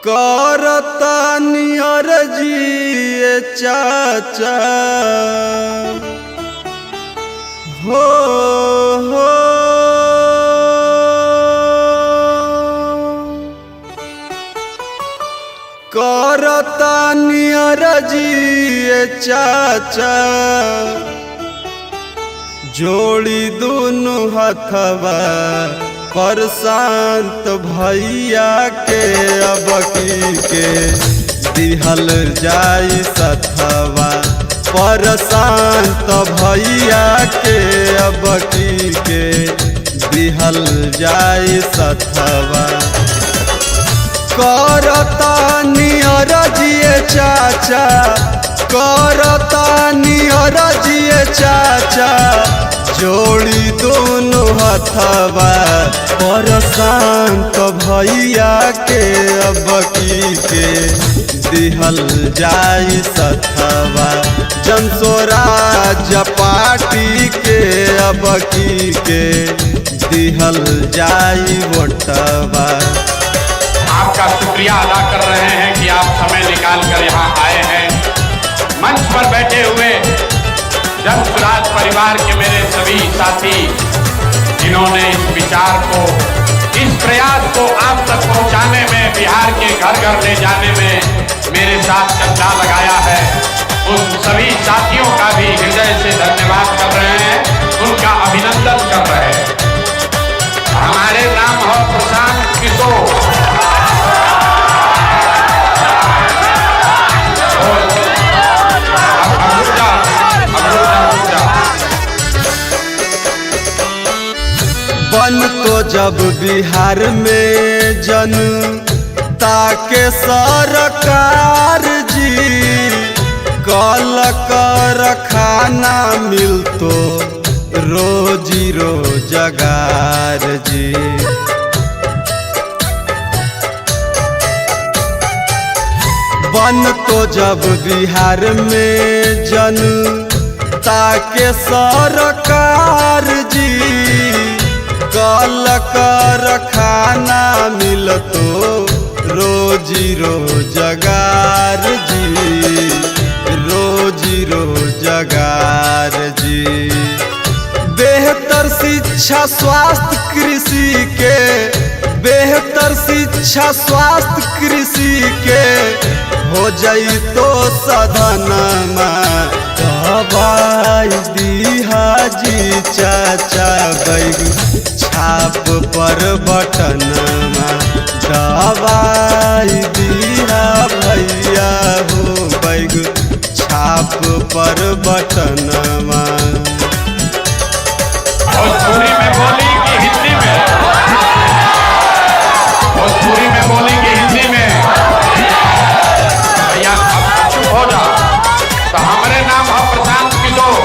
करतानी अर्जी चाचा हो करतानी अर्जी चाचा जोड़ी दोनों हथवा पर शांत भैया के अब के दिहल जाई सथवा पर शांत भैया के अब के दिहल जाई सथवा करतानी अर्जी चाचा करतानी अर्जी चाचा जोड़ी दोनों हथवा पर शांत भैया के अब के दिहल जाई सथवा जनसोराज पार्टी के अब के दिहल जाई वोटवा। आपका शुक्रिया अदा कर रहे हैं कि आप समय निकाल कर यहाँ आए हैं। मंच पर बैठे हुए जनसुराज परिवार के मेरे सभी साथी जिन्होंने इस विचार को, इस प्रयास को आप तक पहुँचाने में, बिहार के घर घर ले जाने में मेरे साथ कंधा लगाया है, उन सभी साथियों का भी हृदय से धन्यवाद कर रहे हैं, उनका अभिनंदन कर रहे हैं। हमारे नाम है प्रशांत किशोर। बन तो जब बिहार में जनता के सरकार जी कल कर खाना मिलतो रोजी रोजगार जी। बन तो जब बिहार में जनता के सरकार जी कल कर खाना मिलतो रोजी रोजगार जी, रोजी रोजगार जी। बेहतर शिक्षा स्वास्थ्य कृषि के, बेहतर शिक्षा स्वास्थ्य कृषि के हो जाई तो सदनमा दवाई दिहा जी चाचा बैग छाप पर बटनमा दवाई दिहा भैया हो बैग छाप पर बटनमा। भोजपुरी में बोली कि हिंदी में? भोजपुरी में बोली कि हिंदी में? भैया अब चुप हो जा। तो हमारे नाम है प्रशांत किशोर।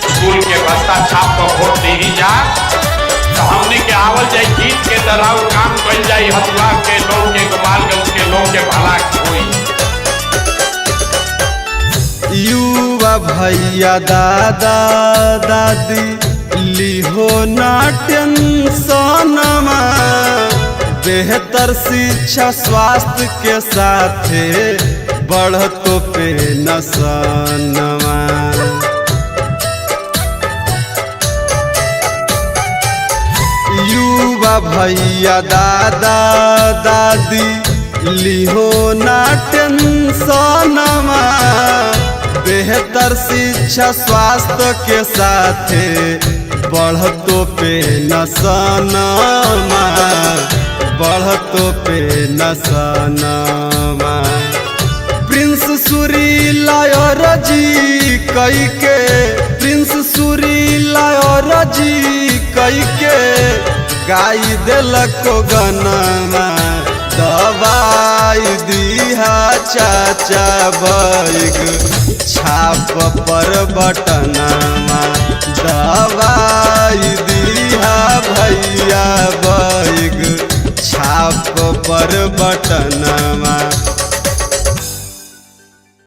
स्कूल के बस्ता छाप को वोट दे ही जा तो हमने के आवल जाए जीत के दराव काम कर जाए हथुआ के लोग के, गोपालगंज के लोग के भला कोई। युवा भैया दादा दादी लिहो ना टेंशनमा बेहतर शिक्षा स्वास्थ्य के साथे बढ़तो पेंशनमा। युवा भैया दादा दादी लिहो ना टेंशनमा बेहतर शिक्षा स्वास्थ्य के साथे बढ़तो पेंशनमा, बढ़तो पेंशनमा। प्रिंस सुरीला अर्जी कई के, प्रिंस सुरीला अर्जी कई के गाई देलको गनमा दवाई दिहा चाचा बैग छाप पर बटनमा दवाई दिहा भैया बैग छाप पर बटनमा।